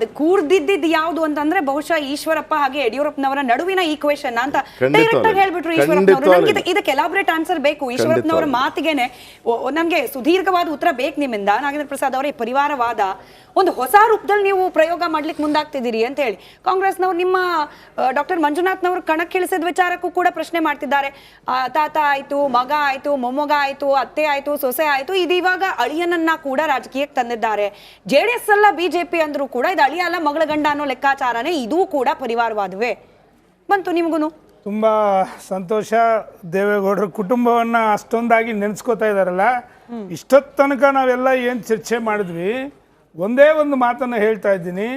ಕೂರ್ದಿದ್ದು ಯಾವುದು ಅಂತಂದ್ರೆ ಬಹುಶಃ ಈಶ್ವರಪ್ಪ ಹಾಗೆ ಯಡಿಯೂರಪ್ಪನವರ ನಡುವಿನ ಈಕ್ವೇಶನ್ ಅಂತ ಡೈರೆಕ್ಟ್ ಆಗಿ ಹೇಳ್ಬಿಟ್ರು ಈಶ್ವರಪ್ಪನವರು. ನನಗೆ ಇದಕ್ಕೆ ಎಲಾಬ್ರೇಟ್ ಆನ್ಸರ್ ಬೇಕು. ಈಶ್ವರಪ್ಪನವರ ಮಾತಿಗೆನೆ ನನಗೆ ಸುದೀರ್ಘವಾದ ಉತ್ತರ ಬೇಕು ನಿಮ್ಮಿಂದ. ನಾಗೇಂದ್ರ ಪ್ರಸಾದ್ ಅವರೇ, ಪರಿವಾರವಾದ ಒಂದು ಹೊಸ ರೂಪದಲ್ಲಿ ನೀವು ಪ್ರಯೋಗ ಮಾಡ್ಲಿಕ್ಕೆ ಮುಂದಾಗ್ತಿದ್ದೀರಿ ಅಂತ ಹೇಳಿ ಕಾಂಗ್ರೆಸ್ನವರು ನಿಮ್ಮ ಡಾಕ್ಟರ್ ಮಂಜುನಾಥ್ನವರು ಕಣಕ್ಕಿಳಿಸಿದ ವಿಚಾರಕ್ಕೂ ಕೂಡ ಪ್ರಶ್ನೆ ಮಾಡ್ತಿದ್ದಾರೆ. ತಾತ ಆಯ್ತು, ಮಗ ಆಯ್ತು, ಮೊಮ್ಮಗ ಆಯ್ತು, ಅತ್ತೆ ಆಯ್ತು, ಸೊಸೆ ಆಯ್ತು, ಇದು ಇವಾಗ ಅಳಿಯನನ್ನ ಕೂಡ ರಾಜಕೀಯಕ್ಕೆ ತಂದಿದ್ದಾರೆ. JDS ಅಲ್ಲ ಬಿಜೆಪಿ ಅಂದ್ರೂ ಕೂಡ ಇದು ಅಳಿಯ ಅಲ್ಲ ಮಗಳ ಗಂಡ ಅನ್ನೋ ಲೆಕ್ಕಾಚಾರನೇ ಇದೂ ಕೂಡ ಪರಿವಾರವಾದವೇ ಬಂತು ನಿಮಗೂ? ತುಂಬಾ ಸಂತೋಷ. ದೇವೇಗೌಡರ ಕುಟುಂಬವನ್ನ ಅಷ್ಟೊಂದಾಗಿ ನೆನೆಸ್ಕೋತಾ ಇದಾರಲ್ಲ. ಇಷ್ಟೊತ್ತು ತನಕ ನಾವೆಲ್ಲ ಏನು ಚರ್ಚೆ ಮಾಡಿದ್ವಿ, ಒಂದೇ ಒಂದು ಮಾತನ್ನು ಹೇಳ್ತಾ ಇದ್ದೀನಿ.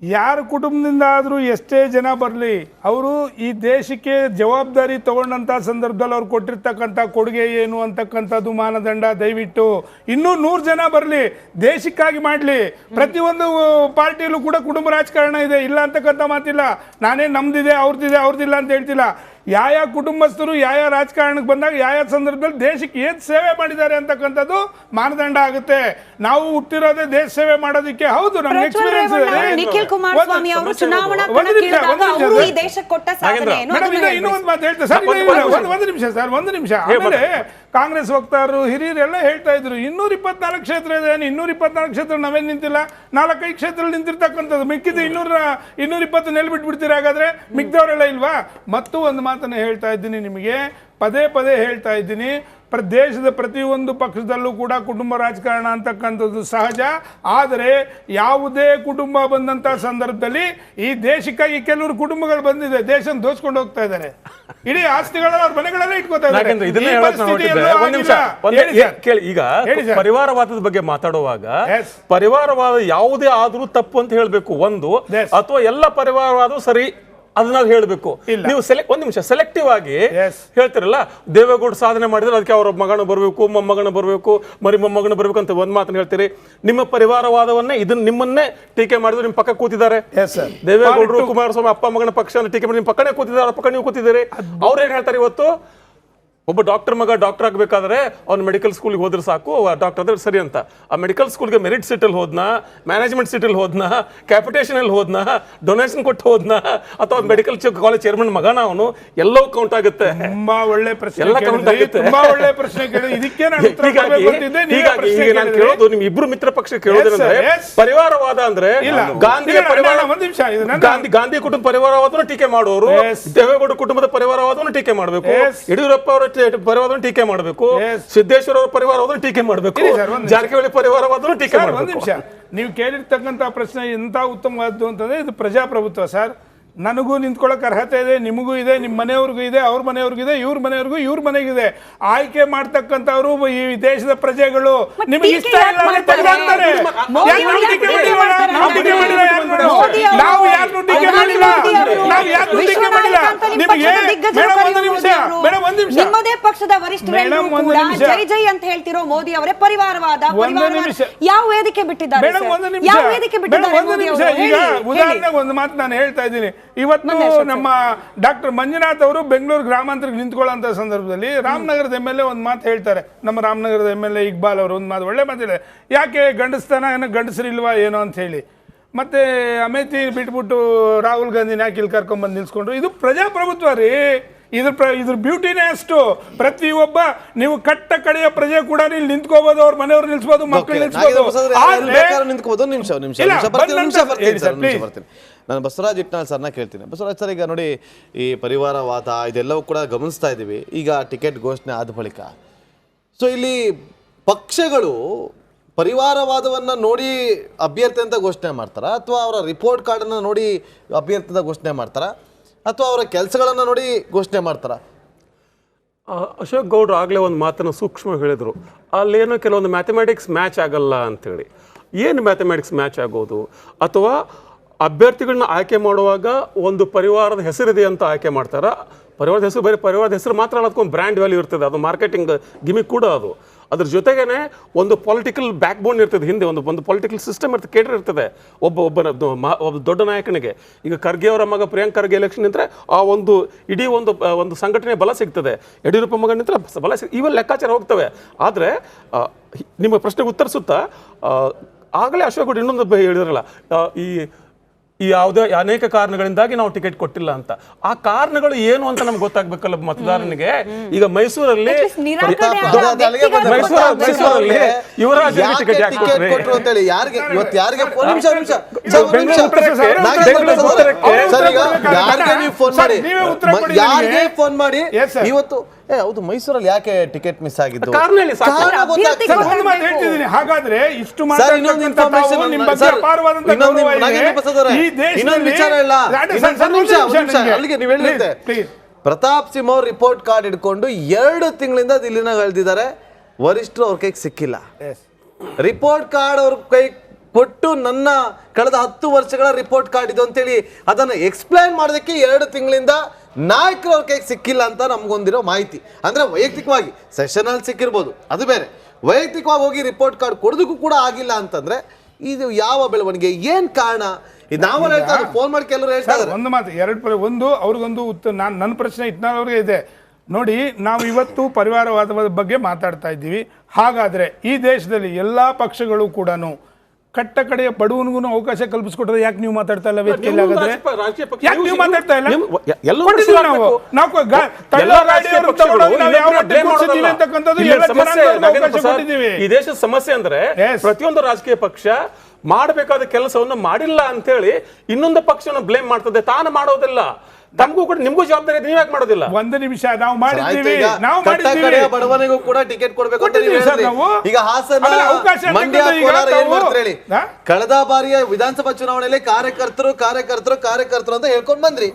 ಯಾರ ಕುಟುಂಬದಿಂದ ಆದರೂ ಎಷ್ಟೇ ಜನ ಬರಲಿ, ಅವರು ಈ ದೇಶಕ್ಕೆ ಜವಾಬ್ದಾರಿ ತಗೊಂಡಂಥ ಸಂದರ್ಭದಲ್ಲಿ ಅವ್ರು ಕೊಟ್ಟಿರ್ತಕ್ಕಂಥ ಕೊಡುಗೆ ಏನು ಅಂತಕ್ಕಂಥದ್ದು ಮಾನದಂಡ. ದಯವಿಟ್ಟು ಇನ್ನೂ 100 ಜನ ಬರಲಿ, ದೇಶಕ್ಕಾಗಿ ಮಾಡಲಿ. ಪ್ರತಿಯೊಂದು ಪಾರ್ಟಿಯಲ್ಲೂ ಕೂಡ ಕುಟುಂಬ ರಾಜಕಾರಣ ಇದೆ, ಇಲ್ಲ ಅಂತಕ್ಕಂಥ ಮಾತಿಲ್ಲ. ನಾನೇ ನಮ್ದಿದೆ ಅವ್ರದ್ದಿಲ್ಲ ಅಂತ ಹೇಳ್ತಿಲ್ಲ. ಯಾವ ಕುಟುಂಬಸ್ಥರು ಯಾವ ರಾಜಕಾರಣಕ್ಕೆ ಬಂದಾಗ ಯಾವ ಸಂದರ್ಭದಲ್ಲಿ ದೇಶಕ್ಕೆ ಏನು ಸೇವೆ ಮಾಡಿದ್ದಾರೆ ಅಂತಕ್ಕಂಥದ್ದು ಮಾನದಂಡ ಆಗುತ್ತೆ. ನಾವು ಹುಟ್ಟಿರೋದೇ ದೇಶ ಸೇವೆ ಮಾಡೋದಕ್ಕೆ. ಹೌದು, ನಮ್ಗೆ ಎಕ್ಸ್ಪೀರಿಯನ್ಸ್ ಇದೆ. ನಿಖಿಲ್ ಕುಮಾರಸ್ವಾಮಿ ಅವರು ಚುನಾವಣಾ ಈ ದೇಶಕ್ಕೆ ಕೊಟ್ಟ ಸಾಧನೆ ಏನು? ಇನ್ನೂ ಒಂದು ಮಾತು ಹೇಳ್ತಾರೆ ಸರ್, ಒಂದು ನಿಮಿಷ ಸರ್, ಒಂದು ನಿಮಿಷ. ಆಮೇಲೆ ಕಾಂಗ್ರೆಸ್ ವಕ್ತಾರರು ಹಿರಿಯರೆಲ್ಲ ಹೇಳ್ತಾ ಇದ್ರು 224 ಕ್ಷೇತ್ರ ಇದೆ. 224 ಕ್ಷೇತ್ರ ನಾವೇನು ನಿಂತಿಲ್ಲ, 4-5 ಕ್ಷೇತ್ರ ನಿಂತಿರ್ತಕ್ಕಂಥದ್ದು. ಮಿಕ್ಕಿದ 220 ನೆಲೆ ಬಿಟ್ಬಿಡ್ತೀರಾ ಹಾಗಾದ್ರೆ? ಮಿಕ್ದವರೆಲ್ಲ ಇಲ್ವಾ? ಮತ್ತು ಒಂದು ಮಾತನ್ನು ಹೇಳ್ತಾ ಇದ್ದೀನಿ ನಿಮಗೆ, ಪದೇ ಹೇಳ್ತಾ ಇದ್ದೀನಿ. ದೇಶದ ಪ್ರತಿಯೊಂದು ಪಕ್ಷದಲ್ಲೂ ಕೂಡ ಕುಟುಂಬ ರಾಜಕಾರಣ ಅಂತಕ್ಕಂಥದ್ದು ಸಹಜ. ಆದರೆ ಯಾವುದೇ ಕುಟುಂಬ ಬಂದಂತ ಸಂದರ್ಭದಲ್ಲಿ ಈ ದೇಶಕ್ಕಾಗಿ ಕೆಲವರು ಕುಟುಂಬಗಳು ಬಂದಿದೆ, ದೇಶ ದೋಚ್ಕೊಂಡು ಹೋಗ್ತಾ ಇದ್ದಾರೆ. ಇಡೀ ಆಸ್ತಿಗಳನ್ನ ಅವ್ರ ಮನೆಗಳಲ್ಲೇ ಇಟ್ಕೋತಾ ಇದ್ದಾರೆ. ಈಗ ಪರಿವಾರವಾದದ ಬಗ್ಗೆ ಮಾತಾಡುವಾಗ ಪರಿವಾರವಾದ ಯಾವುದೇ ಆದ್ರೂ ತಪ್ಪು ಅಂತ ಹೇಳ್ಬೇಕು ಒಂದು, ಅಥವಾ ಎಲ್ಲ ಪರಿವಾರವಾದ ಸರಿ ಅದನ್ನ ಹೇಳಬೇಕು. ನೀವು ಒಂದ್ ನಿಮಿಷ ಸೆಲೆಕ್ಟಿವ್ ಆಗಿ ಹೇಳ್ತಿರಲ್ಲ, ದೇವೇಗೌಡ ಸಾಧನೆ ಮಾಡಿದ್ರೆ ಅದಕ್ಕೆ ಅವ್ರ ಮಗನ ಬರಬೇಕು, ಮೊಮ್ಮಗನ ಬರಬೇಕು, ಮೊಮ್ಮಗನ ಬರಬೇಕು ಅಂತ ಒಂದ್ ಮಾತನ್ನ ಹೇಳ್ತೀರಿ. ನಿಮ್ಮ ಪರಿವಾರವಾದವನ್ನೇ ಇದನ್ನ ನಿಮ್ಮನ್ನೇ ಟೀಕೆ ಮಾಡಿದ್ರು ನಿಮ್ಮ ಪಕ್ಕ ಕೂತಿದ್ದಾರೆ. ದೇವೇಗೌಡರು ಕುಮಾರಸ್ವಾಮಿ ಅಪ್ಪ ಮಗನ ಪಕ್ಷ ಟೀಕೆ ಮಾಡಿ ನಿಮ್ಮ ಪಕ್ಕನೇ ಕೂತಿದ್ದಾರೆ, ಅವ್ರ ಪಕ್ಕ ನೀವು ಕೂತಿದ್ದೀರಿ. ಅವ್ರು ಏನ್ ಹೇಳ್ತಾರೆ ಇವತ್ತು? ಒಬ್ಬ ಡಾಕ್ಟರ್ ಮಗ ಡಾಕ್ಟರ್ ಆಗಬೇಕಾದ್ರೆ ಅವ್ನು ಮೆಡಿಕಲ್ ಸ್ಕೂಲ್ಗೆ ಹೋದ್ರೆ ಸಾಕು, ಡಾಕ್ಟರ್ ಆದ್ರೆ ಸರಿ ಅಂತ. ಆ ಮೆಡಿಕಲ್ ಸ್ಕೂಲ್ಗೆ ಮೆರಿಟ್ ಸೀಟಲ್ಲಿ ಹೋದ್ನಾ, ಮ್ಯಾನೇಜ್ಮೆಂಟ್ ಸೀಟಲ್ಲಿ ಹೋದ್ನಾ, ಕ್ಯಾಪಿಟೇಷನ್ ಅಲ್ಲಿ ಹೋದ್ನಾ, ಡೊನೇಷನ್ ಕೊಟ್ಟು ಹೋದ್ನಾ, ಅಥವಾ ಮೆಡಿಕಲ್ ಕಾಲೇಜ್ ಚೇರ್ಮನ್ ಮಗನ ಅವನು, ಎಲ್ಲವೂ ಕೌಂಟ್ ಆಗುತ್ತೆ. ತುಂಬಾ ಒಳ್ಳೆ ಪ್ರಶ್ನೆ, ಎಲ್ಲ ಕೌಂಟ್ ಆಗುತ್ತೆ. ಹೀಗಾಗಿ ನಾನು ಕೇಳೋದು ನಿಮ್ ಇಬ್ರು ಮಿತ್ರ ಪಕ್ಷ ಕೇಳೋದಂದ್ರೆ ಪರಿವಾರವಾದ ಅಂದ್ರೆ ಗಾಂಧಿ ಕುಟುಂಬ ಪರಿವಾರವಾದವನ್ನು ಟೀಕೆ ಮಾಡುವವರು, ದೇವೇಗೌಡ ಕುಟುಂಬದ ಪರಿವಾರವಾದವನ್ನು ಟೀಕೆ ಮಾಡಬೇಕು, ಯಡಿಯೂರಪ್ಪ ಅವರ ಪರಿವಾರವನ್ನು ಟೀಕೆ ಮಾಡಬೇಕು, ಸಿದ್ದೇಶ್ವರ ಅವರ ಪರಿವಾರವಾದನ್ನು ಟೀಕೆ ಮಾಡಬೇಕು, ಜಾರಕಿಹೊಳಿ ಪರಿವಾರವಾದನ್ನು ಟೀಕೆ ಮಾಡಬೇಕು. ಒಂದು ನಿಮಿಷ, ನೀವು ಕೇಳಿರ್ತಕ್ಕಂಥ ಪ್ರಶ್ನೆ ಎಂತ ಉತ್ತಮವಾದ್ದು ಅಂತಂದ್ರೆ ಇದು ಪ್ರಜಾಪ್ರಭುತ್ವ ಸರ್. ನನಗೂ ನಿಂತ್ಕೊಳ್ಳೋಕೆ ಅರ್ಹತೆ ಇದೆ, ನಿಮಗೂ ಇದೆ, ನಿಮ್ಮ ಮನೆಯವ್ರಿಗೂ ಇದೆ, ಅವ್ರ ಮನೆಯವ್ರಿಗೂ ಇದೆ, ಇವ್ರ ಮನೆಯವ್ರಿಗೂ ಇವ್ರ ಮನೆಗಿದೆ. ಆಯ್ಕೆ ಮಾಡ್ತಕ್ಕಂಥವ್ರು ಈ ದೇಶದ ಪ್ರಜೆಗಳು. ನಿಮಗೆ ಇಷ್ಟ ಇಲ್ಲ ಅಂದ್ರೆ ತೆಗೆದಾಕ್ತಾರೆ. ನಾವು ಯಾರನ್ನೂ ಟೀಕೆ ಮಾಡಿಲ್ಲ. ನಿಮಗೆ ನಿಮ್ಮದೇ ಪಕ್ಷದ ವರಿಷ್ಠರು ಕೂಡ ಜೈ ಜೈ ಅಂತ ಹೇಳ್ತಿರೋ ಮೋದಿ ಅವರೇ ಪರಿವಾರವಾದ ಯಾವ ವೇದಿಕೆ ಬಿಟ್ಟಿದ್ದಾರೆ? ಯಾವ ವೇದಿಕೆ ಬಿಟ್ಟಿದ್ದಾರೆ? ಈಗ ಉದಾಹರಣೆಗೆ ಒಂದು ಮಾತು ನಾನು ಹೇಳ್ತಾ ಇದ್ದೀನಿ. ಇವತ್ತು ನಮ್ಮ ಡಾಕ್ಟರ್ ಮಂಜುನಾಥ್ ಅವರು ಬೆಂಗಳೂರು ಗ್ರಾಮಾಂತರಕ್ಕೆ ನಿಂತ್ಕೊಳ್ಳೋ ಸಂದರ್ಭದಲ್ಲಿ ರಾಮನಗರದ MLA ಒಂದು ಮಾತು ಹೇಳ್ತಾರೆ. ನಮ್ಮ ರಾಮನಗರದ MLA ಇಕ್ಬಾಲ್ ಅವರು ಒಂದು ಮಾತು, ಒಳ್ಳೆ ಮಾತಿದೆ. ಯಾಕೆ ಗಂಡಸ್ತಾನ ಏನೋ ಗಂಡಸರಿಲ್ವಾ ಏನೋ ಅಂತ ಹೇಳಿ. ಮತ್ತೆ ಅಮೇಥಿ ಬಿಟ್ಬಿಟ್ಟು ರಾಹುಲ್ ಗಾಂಧಿನ ಯಾಕೆ ಇಲ್ಲಿ ಕರ್ಕೊಂಡ್ಬಂದು ನಿಲ್ಸ್ಕೊಂಡ್ರು? ಇದು ಪ್ರಜಾಪ್ರಭುತ್ವ ರೀ. ಇದ್ರ ಬ್ಯೂಟಿನೇ ಅಷ್ಟು. ಪ್ರತಿಯೊಬ್ಬ ನೀವು ಕಟ್ಟ ಕಡೆಯ ಪ್ರಜೆ ಕೂಡ ಇಲ್ಲಿ ನಿಂತ್ಕೋಬಹುದು, ಅವ್ರ ಮನೆಯವ್ರು ನಿಲ್ಸ್ಬೋದು, ಮಕ್ಕಳು ನಿಲ್ಸ್ಬೋದು. ನಾನು ಬಸವರಾಜ್ ಇಟ್ನಾಳ್ ಸರ್ನ ಕೇಳ್ತೀನಿ. ಬಸವರಾಜ್ ಸರ್, ಈಗ ನೋಡಿ ಈ ಪರಿವಾರವಾದ ಇದೆಲ್ಲವೂ ಕೂಡ ಗಮನಿಸ್ತಾ ಇದ್ದೀವಿ. ಈಗ ಟಿಕೆಟ್ ಘೋಷಣೆ ಆದ ಬಳಿಕ ಇಲ್ಲಿ ಪಕ್ಷಗಳು ಪರಿವಾರವಾದವನ್ನು ನೋಡಿ ಅಭ್ಯರ್ಥಿ ಅಂತ ಘೋಷಣೆ ಮಾಡ್ತಾರಾ, ಅಥವಾ ಅವರ ರಿಪೋರ್ಟ್ ಕಾರ್ಡನ್ನು ನೋಡಿ ಅಭ್ಯರ್ಥಿ ಅಂತ ಘೋಷಣೆ ಮಾಡ್ತಾರಾ, ಅಥವಾ ಅವರ ಕೆಲಸಗಳನ್ನು ನೋಡಿ ಘೋಷಣೆ ಮಾಡ್ತಾರಾ? ಅಶೋಕ್ ಗೌಡ್ರು ಆಗಲೇ ಒಂದು ಮಾತನ್ನು ಸೂಕ್ಷ್ಮ ಹೇಳಿದರು. ಅಲ್ಲೇನೋ ಕೆಲವೊಂದು ಮ್ಯಾಥಮೆಟಿಕ್ಸ್ ಮ್ಯಾಚ್ ಆಗಲ್ಲ ಅಂಥೇಳಿ. ಏನು ಮ್ಯಾಥಮೆಟಿಕ್ಸ್ ಮ್ಯಾಚ್ ಆಗೋದು? ಅಥವಾ ಅಭ್ಯರ್ಥಿಗಳನ್ನ ಆಯ್ಕೆ ಮಾಡುವಾಗ ಒಂದು ಪರಿವಾರದ ಹೆಸರಿದೆ ಅಂತ ಆಯ್ಕೆ ಮಾಡ್ತಾರ. ಪರಿವಾರದ ಹೆಸರು ಬರೀ ಪರಿವಾರದ ಹೆಸರು ಮಾತ್ರ ಅಲ್ಲ, ಅದಕ್ಕೊಂದು ಬ್ರ್ಯಾಂಡ್ ವ್ಯಾಲ್ಯೂ ಇರ್ತದೆ, ಅದು ಮಾರ್ಕೆಟಿಂಗ್ ಗಿಮಿಕ್ ಕೂಡ ಅದು. ಅದ್ರ ಜೊತೆಗೇನೆ ಒಂದು ಪೊಲಿಟಿಕಲ್ ಬ್ಯಾಕ್ ಬೋನ್ ಇರ್ತದೆ, ಹಿಂದೆ ಒಂದು ಪೊಲಿಟಿಕಲ್ ಸಿಸ್ಟಮ್ ಇರ್ತದೆ, ಕೇಡರ್ ಇರ್ತದೆ ಒಬ್ಬ ದೊಡ್ಡ ನಾಯಕನಿಗೆ. ಈಗ ಖರ್ಗೆ ಅವರ ಮಗ ಪ್ರಿಯಾಂಕ್ ಖರ್ಗೆ ಎಲೆಕ್ಷನ್ ನಿಂತರೆ ಆ ಒಂದು ಇಡೀ ಒಂದು ಸಂಘಟನೆ ಬಲ ಸಿಗ್ತದೆ, ಯಡಿಯೂರಪ್ಪ ಮಗ ನಿಂತರೆ ಬಲ ಇವೆಲ್ಲ ಲೆಕ್ಕಾಚಾರ ಹೋಗ್ತವೆ. ಆದರೆ ನಿಮ್ಮ ಪ್ರಶ್ನೆಗೆ ಉತ್ತರಿಸುತ್ತಾ ಆಗಲೇ ಅಶೋಕ್ ಗೌಡ ಇನ್ನೊಂದು ಹೇಳಿದ್ರಲ್ಲ, ಈ ಯಾವುದೇ ಅನೇಕ ಕಾರಣಗಳಿಂದಾಗಿ ನಾವು ಟಿಕೆಟ್ ಕೊಟ್ಟಿಲ್ಲ ಅಂತ. ಆ ಕಾರಣಗಳು ಏನು ಅಂತ ನಮ್ಗೆ ಗೊತ್ತಾಗ್ಬೇಕಲ್ಲ ಮತದಾರನಿಗೆ. ಈಗ ಮೈಸೂರಲ್ಲಿ ಯುವರಾಜ್ ಟಿಕೆಟ್ ಕೊಟ್ಟರು ಅಂತ ಹೇಳಿ ಯಾರಿಗೆ ಫೋನ್ ಮಾಡಿ ಇವತ್ತು ಹೌದು ಮೈಸೂರಲ್ಲಿ ಯಾಕೆ ಟಿಕೆಟ್ ಮಿಸ್ ಆಗಿದ್ದು ಹಾಗಾದ್ರೆ ಇಷ್ಟು ಪ್ರತಾಪ್ ಸಿಂಹ ಅವ್ರು ರಿಪೋರ್ಟ್ ಕಾರ್ಡ್ ಇಟ್ಕೊಂಡು 2 ತಿಂಗಳಿಂದ ದಿಲ್ಲಿನ ಕಳೆದಿದ್ದಾರೆ. ವರಿಷ್ಠರು ಅವ್ರ ಕೈಗೆ ಸಿಕ್ಕಿಲ್ಲ. ರಿಪೋರ್ಟ್ ಕಾರ್ಡ್ ಅವ್ರ ಕೈ ಕೊಟ್ಟು ನನ್ನ ಕಳೆದ 10 ವರ್ಷಗಳ ರಿಪೋರ್ಟ್ ಕಾರ್ಡ್ ಇದು ಅಂತೇಳಿ ಅದನ್ನ ಎಕ್ಸ್ಪ್ಲೈನ್ ಮಾಡೋದಕ್ಕೆ 2 ತಿಂಗಳಿಂದ ನಾಯಕರು ಅವ್ರ ಕೈಗೆ ಸಿಕ್ಕಿಲ್ಲ ಅಂತ ನಮ್ಗೊಂದಿರೋ ಮಾಹಿತಿ. ಅಂದ್ರೆ ವೈಯಕ್ತಿಕವಾಗಿ ಸೆಷನ್ ಅಲ್ಲಿ ಸಿಕ್ಕಿರ್ಬೋದು, ಅದು ಬೇರೆ. ವೈಯಕ್ತಿಕವಾಗಿ ಹೋಗಿ ರಿಪೋರ್ಟ್ ಕಾರ್ಡ್ ಕೊಡೋದಕ್ಕೂ ಕೂಡ ಆಗಿಲ್ಲ ಅಂತಂದ್ರೆ ಇದು ಯಾವ ಬೆಳವಣಿಗೆ, ಏನ್ ಕಾರಣ? ನಾವು ಹೇಳ್ತಾರೆ ಫೋನ್ ಮಾಡಿ ಕೆಲವರು ಹೇಳ್ತಾರೆ. ಒಂದು ಮಾತು ಒಂದು ಅವ್ರಿಗೊಂದು ನನ್ನ ಪ್ರಶ್ನೆ ಇಟ್ನವ್ರಿಗೆ ಇದೆ ನೋಡಿ. ನಾವು ಇವತ್ತು ಪರಿವಾರವಾದದ ಬಗ್ಗೆ ಮಾತಾಡ್ತಾ ಇದ್ದೀವಿ. ಹಾಗಾದ್ರೆ ಈ ದೇಶದಲ್ಲಿ ಎಲ್ಲಾ ಪಕ್ಷಗಳು ಕೂಡ ಕಟ್ಟ ಕಡೆಯ ಬಡವನಿಗೂ ಅವಕಾಶ ಕಲ್ಪಿಸ್ಕೊಟ್ರೆ ಯಾಕೆ ನೀವು ಮಾತಾಡ್ತಾ ಇಲ್ಲ ವೇದಿಕೆಯಲ್ಲಿ? ಹಾಗಾದ್ರೆ ಯಾಕೆ ನೀವು ಮಾತಾಡ್ತಾ ಇಲ್ಲ? ಈ ದೇಶದ ಸಮಸ್ಯೆ ಅಂದ್ರೆ ಪ್ರತಿಯೊಂದು ರಾಜಕೀಯ ಪಕ್ಷ ಮಾಡಬೇಕಾದ ಕೆಲಸವನ್ನು ಮಾಡಿಲ್ಲ ಅಂತ ಹೇಳಿ ಇನ್ನೊಂದು ಪಕ್ಷವನ್ನು ಬ್ಲೇಮ್ ಮಾಡ್ತದೆ, ತಾನು ಮಾಡೋದಿಲ್ಲ. ನಮಗೂ ಕೂಡ ನಿಮಗೂ ಜವಾಬ್ದಾರಿ ಇದೆ, ನೀವ್ಯಾಕೆ ಮಾಡೋದಿಲ್ಲ? ಒಂದು ನಿಮಿಷ, ನಾವು ಮಾಡಿದ್ದೀವಿ. ಬಡವನಿಗೂ ಕೂಡ ಟಿಕೆಟ್ ಕೊಡಬೇಕು ಅಂತ ಈಗ ಹಾಸನ, ಮಂಡ್ಯ, ಕೋಲಾರ ಏನ್ ಮಾಡ್ತಾರೆ ಹೇಳಿ? ಕಳೆದ ಬಾರಿಯ ವಿಧಾನಸಭಾ ಚುನಾವಣೆಯಲ್ಲಿ ಕಾರ್ಯಕರ್ತರು ಅಂತ ಹೇಳ್ಕೊಂಡ್ ಬಂದ್ರಿ.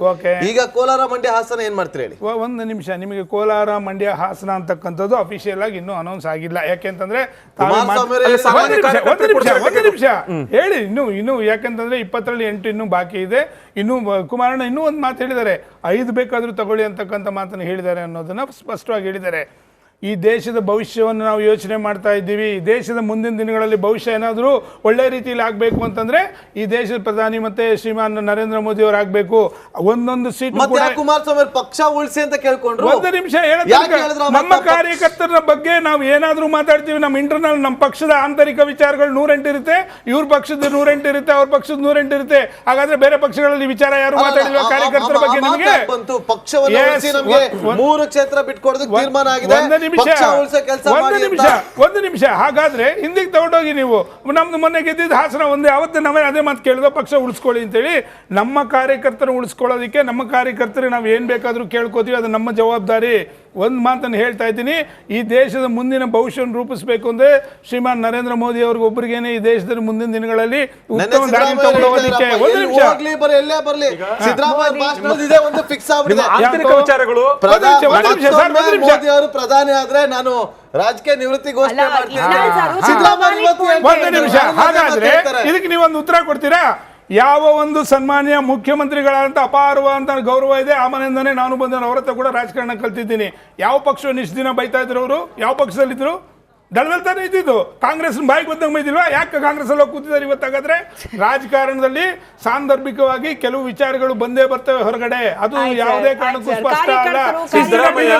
ಈಗ ಕೋಲಾರ, ಮಂಡ್ಯ, ಹಾಸನ ಏನ್ ಮಾಡ್ತೀರಿ ಹೇಳಿ? ಒಂದು ನಿಮಿಷ, ನಿಮಗೆ ಕೋಲಾರ, ಮಂಡ್ಯ, ಹಾಸನ ಅಂತಕ್ಕಂಥದ್ದು ಅಫಿಷಿಯಲ್ ಆಗಿ ಇನ್ನೂ ಅನೌನ್ಸ್ ಆಗಿಲ್ಲ. ಯಾಕೆಂತಂದ್ರೆ ಒಂದು ನಿಮಿಷ ಹೇಳಿ, ಇನ್ನು ಯಾಕೆಂತಂದ್ರೆ 20-8 ಇನ್ನೂ ಬಾಕಿ ಇದೆ. ಇನ್ನು ಕುಮಾರಣ್ಣ ಇನ್ನೂ ಒಂದು ಮಾತು ಹೇಳಿದ್ದಾರೆ, 5 ಬೇಕಾದ್ರೂ ತಗೊಳ್ಳಿ ಅಂತಕ್ಕಂಥ ಮಾತನ್ನು ಹೇಳಿದ್ದಾರೆ ಅನ್ನೋದನ್ನ ಸ್ಪಷ್ಟವಾಗಿ ಹೇಳಿದ್ದಾರೆ. ಈ ದೇಶದ ಭವಿಷ್ಯವನ್ನು ನಾವು ಯೋಚನೆ ಮಾಡ್ತಾ ಇದ್ದೀವಿ. ದೇಶದ ಮುಂದಿನ ದಿನಗಳಲ್ಲಿ ಭವಿಷ್ಯ ಏನಾದರೂ ಒಳ್ಳೆ ರೀತಿಯಲ್ಲಿ ಆಗಬೇಕು ಅಂತಂದ್ರೆ ಈ ದೇಶದ ಪ್ರಧಾನಿ ಮತ್ತೆ ಶ್ರೀಮಾನ್ ನರೇಂದ್ರ ಮೋದಿ ಅವರು ಆಗಬೇಕು. ಒಂದೊಂದು ಸೀಟ್ ಕುಮಾರಸ್ವಾಮಿ ಪಕ್ಷ ಉಳಿಸಿ ಅಂತ ಕೇಳ್ಕೊಂಡ್ರು. ಒಂದು ನಿಮಿಷ ನಮ್ಮ ಕಾರ್ಯಕರ್ತರ ಬಗ್ಗೆ ನಾವು ಏನಾದ್ರೂ ಮಾತಾಡ್ತೀವಿ, ನಮ್ಮ ಇಂಟರ್ನಲ್, ನಮ್ಮ ಪಕ್ಷದ ಆಂತರಿಕ ವಿಚಾರಗಳು 108 ಇರುತ್ತೆ, ಇವ್ರ ಪಕ್ಷದ 108 ಇರುತ್ತೆ, ಅವ್ರ ಪಕ್ಷದ 108 ಇರುತ್ತೆ. ಹಾಗಾದ್ರೆ ಬೇರೆ ಪಕ್ಷಗಳಲ್ಲಿ ವಿಚಾರ ಯಾರು ಮಾತಾಡಿಲ್ಲ ಕಾರ್ಯಕರ್ತರ ಬಗ್ಗೆ? ನಿಮಗೆ ಪಕ್ಷವನ್ನು 3 ಕ್ಷೇತ್ರ ಬಿಟ್ಕೊಡೋದಕ್ಕೆ ತೀರ್ಮಾನ ಆಗಿದೆ. ಒಂದು ನಿಮಿಷ ಹಾಗಾದ್ರೆ ಹಿಂದಿಗೆ ತಗೊಂಡೋಗಿ ನೀವು ನಮ್ದು ಮೊನ್ನೆ ಗೆದ್ದಿದ್ದು ಹಾಸನ ಒಂದೇ, ಅವತ್ತೇ ನಾವೇ ಅದೇ ಮಾತು ಕೇಳಿದ ಪಕ್ಷ ಉಳಿಸ್ಕೊಳ್ಳಿ ಅಂತೇಳಿ. ನಮ್ಮ ಕಾರ್ಯಕರ್ತರು ಉಳಿಸ್ಕೊಳ್ಳೋದಕ್ಕೆ ನಮ್ಮ ಕಾರ್ಯಕರ್ತರಿಗೆ ನಾವು ಏನ್ ಬೇಕಾದ್ರೂ ಕೇಳ್ಕೋತೀವಿ, ಅದು ನಮ್ಮ ಜವಾಬ್ದಾರಿ. ಒಂದು ಮಾತನ್ನು ಹೇಳ್ತಾ ಇದ್ದೀನಿ, ಈ ದೇಶದ ಮುಂದಿನ ಭವಿಷ್ಯವನ್ನು ರೂಪಿಸಬೇಕು ಅಂದ್ರೆ ಶ್ರೀಮಾನ್ ನರೇಂದ್ರ ಮೋದಿ ಅವ್ರಿಗೆ ಒಬ್ಬರಿಗೇನೆ ಈ ದೇಶದಲ್ಲಿ ಮುಂದಿನ ದಿನಗಳಲ್ಲಿ ಉತ್ತಮ ದಾರಿ ತಗೊಳ್ಳೋದಕ್ಕೆ. ಒಂದು ನಿಮಿಷ, ಪ್ರಧಾನಿ ಆದ್ರೆ ನಾನು ರಾಜಕೀಯ ನಿವೃತ್ತಿ ಘೋಷಣೆ ಮಾಡ್ತೀನಿ. ಒಂದು ನಿಮಿಷ, ಹಾಗಾದ್ರೆ ಇದಕ್ಕೆ ನೀವೊಂದು ಉತ್ತರ ಕೊಡ್ತೀರಾ? ಯಾವ ಒಂದು ಸನ್ಮಾನ್ಯ ಮುಖ್ಯಮಂತ್ರಿಗಳಂತ ಅಪಾರವಾದಂತ ಗೌರವ ಇದೆ, ಆ ಮನೆಯಿಂದನೇ ನಾನು ಬಂದ ಅವ್ರ ಹತ್ರ ಕೂಡ ರಾಜಕಾರಣ ಕಲ್ತಿದ್ದೀನಿ. ಯಾವ ಪಕ್ಷವನ್ನು ಇಷ್ಟು ದಿನ ಬೈತಾ ಇದ್ರು ಅವರು? ಯಾವ ಪಕ್ಷದಲ್ಲಿದ್ರು? ದಳದಲ್ಲಿ ತಾನೇ ಇದ್ದಿದ್ದು. ಕಾಂಗ್ರೆಸ್ ಬಾಯಿಗೆ ಬಂದಂಗೆ ಬೈದಿಲ್ವಾ? ಯಾಕೆ ಕಾಂಗ್ರೆಸ್ ಅಲ್ಲಿ ಹೋಗಿ ಕೂತಿದ್ದಾರೆ ಇವತ್ತಾಗಾದ್ರೆ? ರಾಜಕಾರಣದಲ್ಲಿ ಸಾಂದರ್ಭಿಕವಾಗಿ ಕೆಲವು ವಿಚಾರಗಳು ಬಂದೇ ಬರ್ತವೆ ಹೊರಗಡೆ, ಅದು ಯಾವುದೇ ಕಾರಣಕ್ಕೂ ಸ್ಪಷ್ಟ ಅಲ್ಲ. ಸಿದ್ದರಾಮಯ್ಯ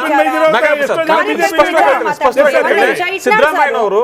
ಅವರು